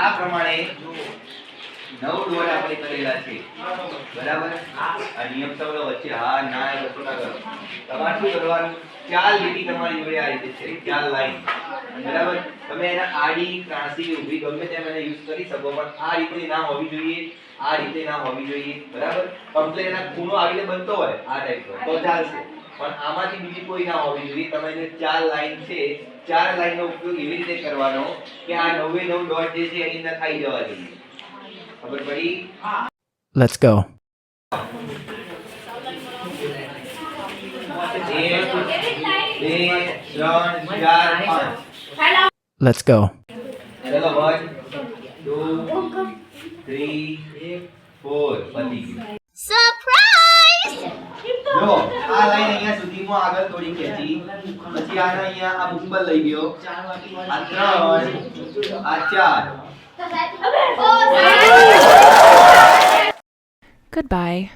આ પ્રમાણે 9 ડોટ આપણે કરેલા છે બરાબર આ નિયમ તો વચ્ચે હા ના એ વસ્તુ ના કરો તમારે શું કરવાનું ચાર લીટી તમારી જોડે આ રીતે છે ચાર લાઈન બરાબર તમે એના આડી ત્રાંસી ઊભી ગમે તેમ એને યુઝ કરી શકો પણ આ રીતે ના હોવી જોઈએ આ રીતે ના હોવી જોઈએ બરાબર કમ્પ્લીટ એના ખૂણો આવીને બનતો હોય આ ટાઈપનો તો ચાલશે પણ આમાંથી બીજી કોઈ ના હોવી જોઈએ તમે જે ચાર લાઈન છે ચાર લાઈનનો ઉપયોગ એવી રીતે કરવાનો કે આ 9 ડોટ જે છે એની અંદર થઈ જવા જોઈએ ખબર પડી Let's go. Let's go. ચલો 1 2 3 4 પતી ગયું સરપ્રાઈઝ જો આ લાઈન અહીંયા સુધીમાં આગળ થોડી ખેંચી પછી આને અહીંયા આ બુમ્બલ લઈ ગયો આ 3 આ 4 Goodbye.